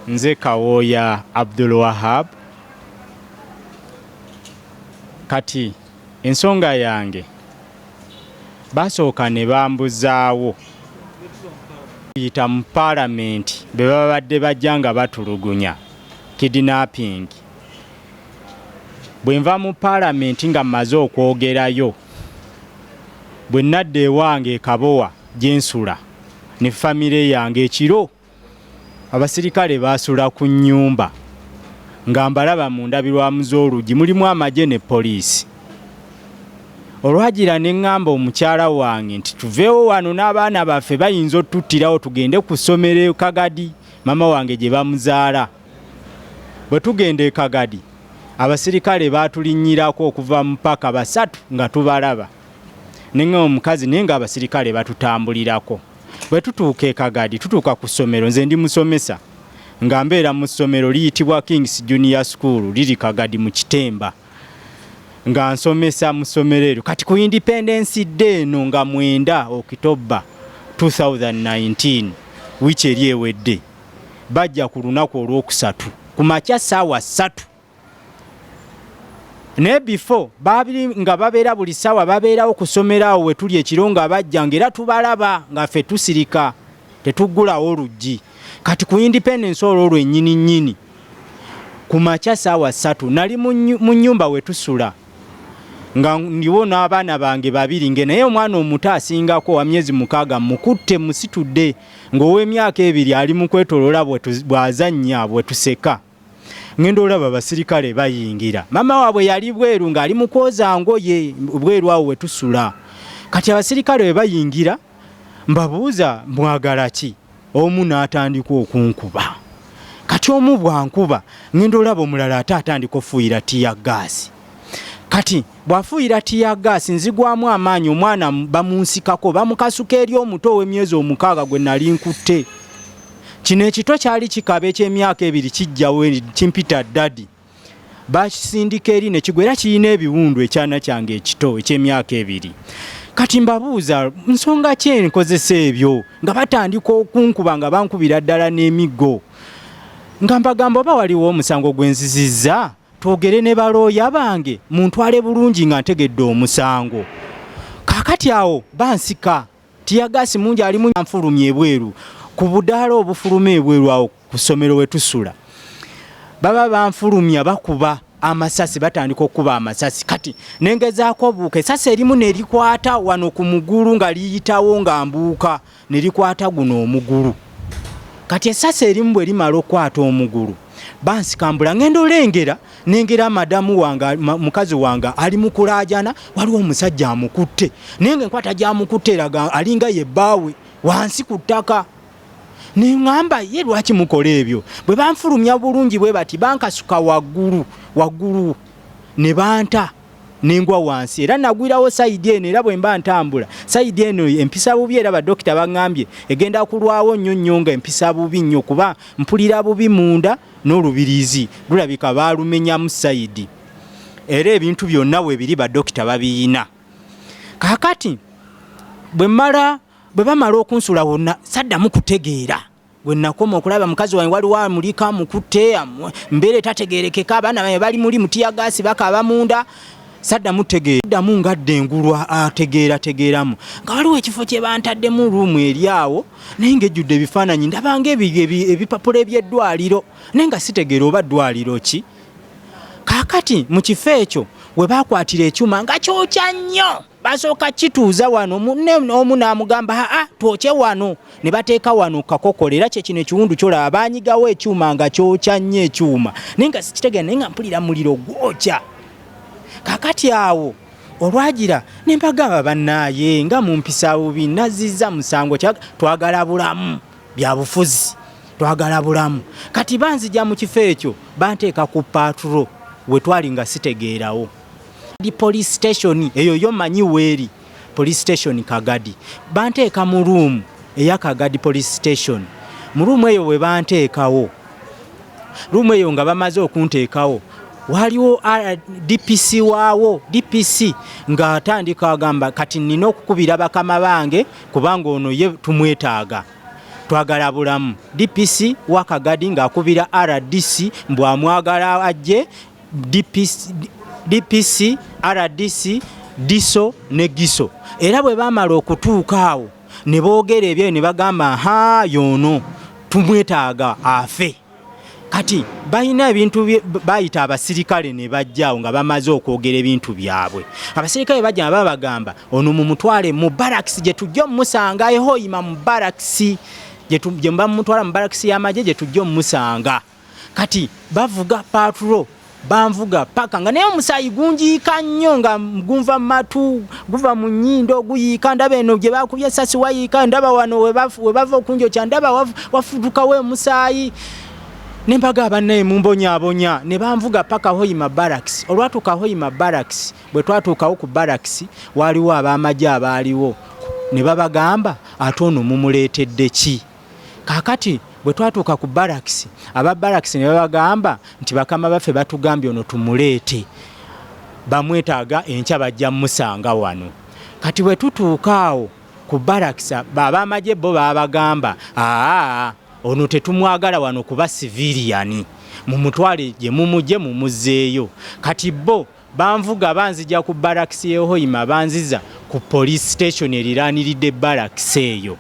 nze Kawooya Abdul Wahab. Kati ensonga yange basooka ne bambuzaawo yita mu Parliament be babadde bajja nga batulugunya kidnapping. Bwe nva mu Parliament nga mmaze okwogerayo, bwe nadda ewange e Kawooya gye nsula ne famire yange ekiro, abasirikale basula ku nnyumba nga mbalaba mu ndabirwamu z'oluggi mulimu amagye ne poliisi. Olwagira ne ŋŋamba omukyala wange nti tuveewo wano n'abaana baffe bayinza otuttirawo tugende ku ssomero e Kagadi mama wange gye bamuzaala. Bwe tugenda e Kagadi abasirikale baatulinnyirako okuva mu paka basatu nga tubalaba. Nenga omukazi naye nga abasirikale batutambulirako. Bwe tutuuka e Kagadi tutuuka ku ssomero, nze ndi musomesa nga mbeera mu ssomero liyitibwa King's Junior School liri Kagadi mu Kitemba nga nsomesa mu ssomero eryo. Kati ku Independence Day eno nga 9 October 2019 wiiki eri ewedde bajja ku lunaku olwokusatu ku makya ssaawa 3. Ne before babiri nga babeera buli ssaawa babeerawo ku ssomero awo we tuli ekiro nga bajja ngera tubalaba nga ffe tusirika tetuggulawo oluggi. Kati ku Independence olwo lwennyini nnyini ku makya ssaawa 3 nali mu nnyumba we tusula nga ndiwo n'abaana bange babiri nge naye omwana omuto asingako wa myezi 6 mukutte musitudde ng'ow'emyaka 2 ali mu kwetoloola bw'azannya bwe tuseka. Ngenda olaba abasirikale bayingira. Mama waabwe yali bweru ng'ali mu kwoza ngoye bweru awo we tusula. Kati abasirikale bwe bayingira mbabuuza mwagala ki? Omu n'atandika okunkuba. Kati omu bwankuba ngenda olaba omulala ate atandika ofuuyira tiya gaasi. Kati bwafuuyira tiya gaasi nzigwamu amaanyi, omwana bamunsikako bamukasuka eri omuto ow'emyezi 6 gwe nali nkutte. Kino ekito kyali kikaba eky'emyaka 2 kijjawo kimpita ddadi. Bakisindika eri ne kigwera kirina ebiwundu ekyana kyange ekito eky'emyaka 2. Kati mbabuuza nsonga ki enkozesa ebyo nga batandika okunkuba nga bankubira ddala n'emiggo. Nga mbagamba oba waliwo omusango gwenzizizza twogere ne balooya bange muntwale bulungi nga ntegedde omusango. Kaakati awo bansika tiyagaasi mungi ali mu nfulumye ebweru ku budaala obufuluma ebweru awo ku ssomero we tusula. Baba banfulumya bakuba amasasi, batandika okuba amasasi. Kati nengezaako buuka esasi erimu nerikwata wano ku mugulu nga liyitawo nga mbuuka nerikwata guno omugulu. Kati esasi erimu bwe limala okwata omugulu bansikambula ngenda olengera nengera madamu wange mukazi wange ali mu kulaajana waliwo omusajja amukutte nenge nkwata gy'amukutte eraga alinga ye bbaawe wansi ku ttaka. Nengamba ye lwaki mukola ebyo? Bwe banfulumya bulungi bwe bati bankasuka waggulu ne banta nengwa wansi era nagwirawo sayidi eno. Era bwe mba ntambula sayidi eno empisa bubi, era badokita baŋŋambye egenda kulwawo nnyo nga empisa bubi nnyo kuba mpulira bubi munda n'olubirizi lulabika baalumenyamu sayidi, era ebintu byonna we biri badokita babiyina. Kaakati bwe bamala okunsula wonna saddamu kutegeera. Bwe nakoma okulaba mukazi wange waliwo amulika mukutte mbeere tategeerekeka, abaana bange bali muli mutiyagaasi bakaba munda saddamu tegeera. Saddamu ngadde engulwa ategeeramu nga waliwo ekifo kye bantaddemu ruumu eri awo naye ng'ejjudde ebifaananyi ndabanga ebipapula eby'eddwaliro naye nga sitegeera oba ddwaliro ki. Kaakati mu kifo ekyo we baakwatira ekyuma nga kyokya nnyo basooka kituuza wano omu n'amugamba twokye wano ne bateeka wano kakokola. Era kyekino ekiwundu kyolaba baanyigawo ekyuma nga kyokya nnyo ekyuma naye nga sikitegeera naye nga mpulira muliro gwokya. Kaakati awo olwagira ne mbagamba bannaaye nga mu mpisa bubi nazizza musango twagala bulamu bya bufuzi twagala bulamu. Kati banzija mu kifo ekyo banteeka ku patro we twali nga sitegeerawo. Di police station eyo yo manyi weeri police station Kagadi banteeka mu room eya Kagadi police station. Mu room eyo we banteekawo, room eyo nga bamaze okunteekawo waliwo DPC waawo DPC nga atandika agamba kati nina okukubira bakama bange kubanga ono ye tumwetaaga. twagala bulamu. DPC Wakagadi ng'akubira RDC mbwamwagala ajje DPC RDC Diso ne Giso. Era bwe bamala okutuuka awo ne boogera ebyo ne bagamba ha yono tumwetaaga afe. Kati balina ebintu bayita abasirikale ne bajjaawo nga bamaze okwogera ebintu byabwe. Abasirikale bajja babagamba ono mumutwale mu barracks gye tujja omusanga ehoyima mu barracks gye mutwala mu barracks y'amagye gye tujja omusanga. Kati bavuga patrol banvuga paka nga naye omusaayi gunjiika nnyo nga gunva matu guva mu nnyindo guyiika. Ndaba eno gye bakubye essasi wayiika. Ndaba wano we bava okunjokya. Ndaba wafudukawo omusaayi. Nembaga abannaye mumbonyaabonya ne banvuga paka Hoima Barracks. Olwatuuka Hoima Barracks bwe twatuukawo ku Barracks waliwo ab'amagye abaaliwo ne babagamba ate ono mumuleetedde ki. Kaakati bwe twatuuka ku Barracks aba Barracks ne babagamba nti bakama baffe batugambye ono tumuleete bamwetaaga enkya bajja musanga wano. Kati bwe tutuuka awo ku Barracks ab'amagye bo babagamba ono tetumwagala wano kuba civilian mumutwale gye mumujje mumuzzeeyo. Kati bo banvuga banzija ku Barracks y'Ehoima banziza ku police station eriraaniridde Barracks eyo.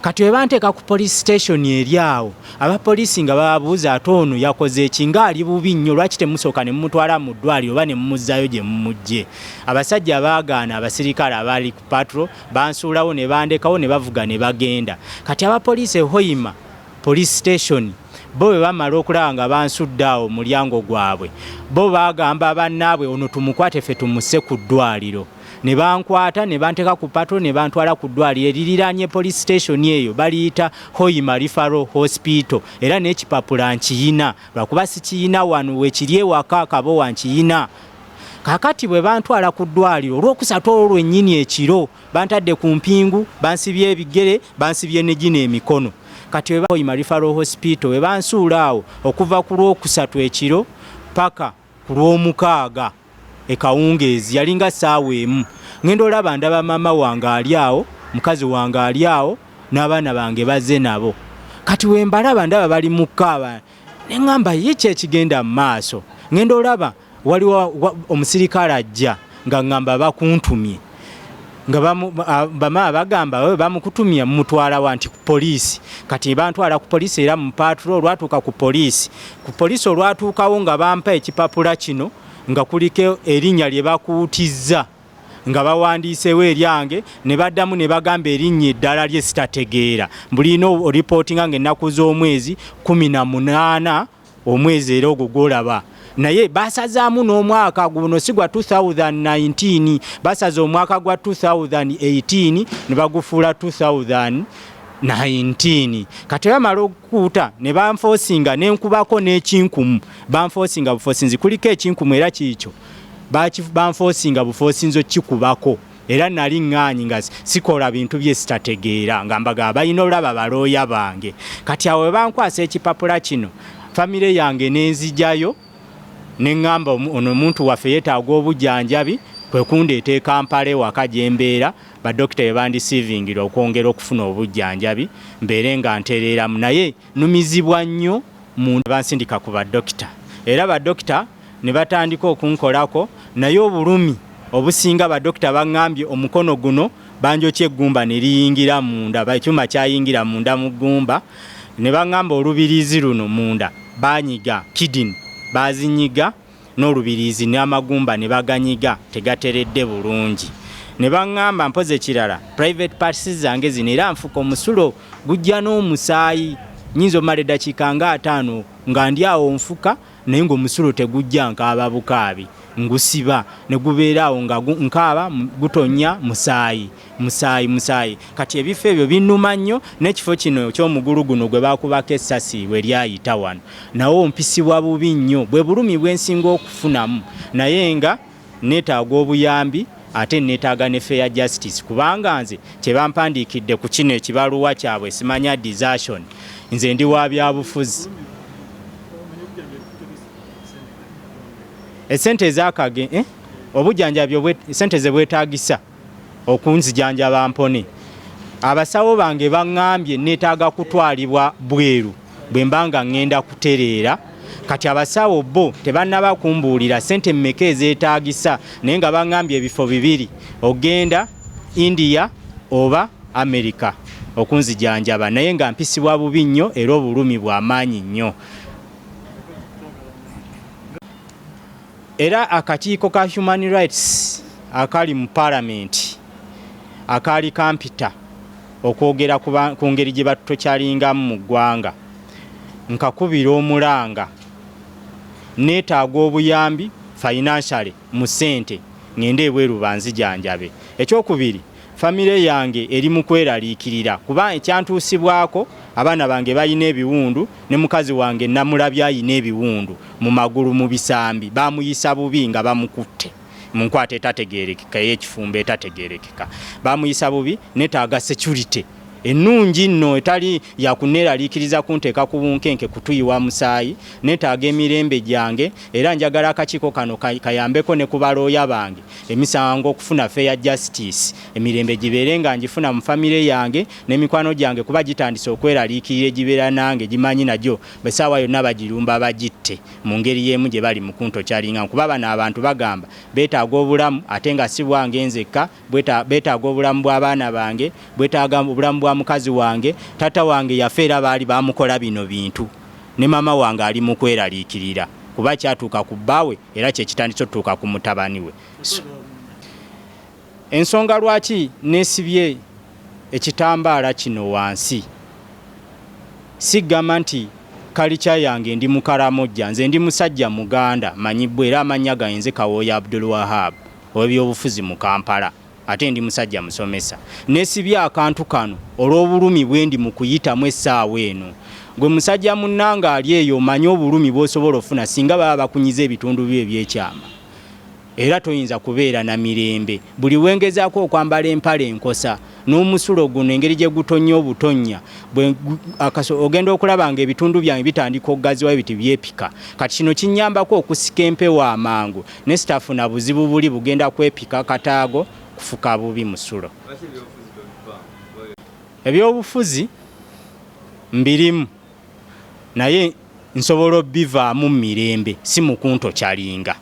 Kati we banteeka ku police station eri awo abapoliisi nga bababuuza ate ono yakoze eki ng'ali bubi nnyo lwaki temusooka ne mumutwala mu ddwaliro oba ne mumuzzaayo gye mumujje. Abasajja baagaana abasirikale abaali ku patrol bansuulawo ne bandekawo ne bavuga ne bagenda. Kati abapoliisi Ehoima police station bo bwe bamala okulaba nga bansudde awo mulyango gwabwe bo baagamba bannaabwe ono tumukwate ffe tumusse ku ddwaliro. Ne bankwata ne banteeka ku patrol ne bantwala ku ddwaliro eririraanye police station eyo baliyita Hoima Referral Hospital. Era n'ekipapula nkiyina lwakuba sikiyina wano wekiri ewaka Kabowa nkiyina. Kakati bwe bantwala ku ddwaliro olwokusatu olwennyini ekiro bantadde ku mpingu bansibye ebigere bansibye ne gino emikono. Kati weba Hoima Referral Hospital we bansuula awo okuva ku lwokusatu ekiro paka ku lwomukaaga ekawungeezi yalinga ssaawa emu. Ngenda olaba ndaba mama wange ali awo mukazi wange ali awo n'abaana bange bazze nabo. Kati we mbalaba ndaba bali mu kkaaba ne ŋŋamba yiki ekigenda mu maaso. Ngenda olaba waliwo omusirikale ajja nga ŋŋamba bakuntumye nga bama bagamba bamukutumya mutwala wanti ku poliisi. Kati bantwala ku poliisi era mu patrol olwatuuka ku poliisi olwatuukawo nga bampa ekipapula kino nga kuliko erinnya lye bakuutizza nga bawandiisewo eryange ne baddamu ne bagamba erinnya eddala lye sitategeera bulina oripootinga ng'ennaku z'omwezi 18 omwezi era ogwo gwolaba. Naye basazaamu n'omwaka guno si gwa 2019 basaza omwaka gwa 2018 ne bagufuula 2019. Kati bamala okukuuta ne banfoosinga n'enkubako n'ekinkumu banfoosinga bufoosinzi kuliko ekinkumu era kiikyo banfoosinga bufoosinzo kikubako era nali ŋŋaanyi nga sikola bintu bye sitategeera nga mbaga balina olaba balooya bange. Kati awo bankwasa ekipapula kino famire yange n'enzijayo neŋŋamba ono omuntu waffe yeetaaga obujjanjabi kwe kundeeta e Kampala ewaka gye mbeera badokita be bandisiivingira okwongera okufuna obujjanjabi mbeere nga ntereeramu. Naye numizibwa nnyo munda bansindika ku badokita era badokita ne batandika okunkolako. Naye obulumi obusinga badokita baŋŋambye omukono guno banjokya eggumba ne liyingira munda ekyuma kyayingira munda mu ggumba ne baŋŋamba olubiriizi luno munda banyiga kidini bazinyiga n'olubiriizi n'amagumba ne baganyiga tegateredde bulungi. Ne baŋŋamba mpoze kirala private parts zange zino era nfuka omusulo gujja n'omusaayi nyinza omala eddakiika nga 5 nga ndi awo nfuka naye ng'omusulo tegujja nkaaba bukaabi ngusiba ne gubeeraawo nga nkaaba gutonya musaayi. Kati ebifo ebyo binnuma nnyo n'ekifo kino ky'omugulu guno gwe baakubako essasi we lyayita wano nawo mpisibwa bubi nnyo bwe bulumi bwensinga okufunamu. Naye nga neetaaga obuyambi ate neetaaga ne fair justice kubanga nze kye bampandiikidde ku kino ekibaluwa kyabwe simanya desertion nze ndi wa byabufuzi. Esente obujjanjabi sente ze bwetaagisa okunzijanjaba mpone abasawo bange baŋŋambye neetaaga kutwalibwa bweru bwe mba nga ŋŋenda kutereera. Kati abasawo bo tebannaba kumbuulira ssente mmeka ezeetaagisa naye nga baŋŋambye ebifo bibiri ogenda India oba America okunzijanjaba, naye nga mpisibwa bubi nnyo era obulumi bw'amaanyi nnyo. Era akakiiko ka human rights akali mu Parliament akaali kampita okwogera ku ngeri gye batokyalingamu mu ggwanga, nkakubira omulanga neetaaga obuyambi financially mu ssente ngende ebweru banzijanjabe. Ekyokubiri, famire yange eri mu kweraliikirira kuba ekyantuusibwako abaana bange balina ebiwundu ne mukazi wange namulabye ayina ebiwundu mu magulu mu bisambi, bamuyisa bubi nga bamukutte mu nkwata etategeerekeka ey'ekifumba etategeerekeka, bamuyisa bubi. Neetaaga security ennungi nno etali yakuneeraliikiriza kunteeka ku bunkenke kutuyiwa musaayi. Neetaaga emirembe gyange era njagala akakiiko kano kayambeko ne ku balooya bange emisango okufuna fair justice, emirembe gibeere nga ngifuna mu famire yange n'emikwano gyange kuba gitandise okweraliikirira egibeera nange gimanyi najyo besaawa yonna bagirumba bagitte mu ngeri y'emu gye bali mu kuntokyalinga. Kuba bano abantu bagamba beetaaga obulamu ate nga si bwange nzekka, beetaaga obulamu bw'abaana bange, beetaaga obulamu bwa mukazi wange. Tata wange yafeera baali bamukola bino bintu ne mama wange ali mu kweraliikirira kuba kyatuuka ku bbaawe era kye kitandise otuuka ku mutabani we. Ensonga lwaki neesibye ekitambaala kino wansi, sigamba nti kalicha yange ndi mukaramojja, nze ndi musajja muganda manyibwa era amannya gange nze Kawooya Abdul Wahab ow'ebyobufuzi mu Kampala, ate ndi musajja musomesa. Neesibye akantu kano olw'obulumi bwe ndi mu kuyitamu essaawa eno. Gwe musajja munnanga ali eyo omanyi obulumi bw'osobola ofuna singa baba bakunyiza ebitundu byo ebyekyama, era toyinza kubeera na mirembe. Buli wengezaako okwambala empale enkosa n'omusulo guno engeri gye gutonya obutonya, ogenda okulaba nga ebitundu byange bitandika okugaziwa biti byepika. Kati kino kinnyambako okusika empewo amangu ne sitafuna buzibu buli bugenda kwepika kataago kufuka bubi musulo. Ebyobufuzi mbirimu naye nsobola obivaamu mirembe si mu kuntokyalinga.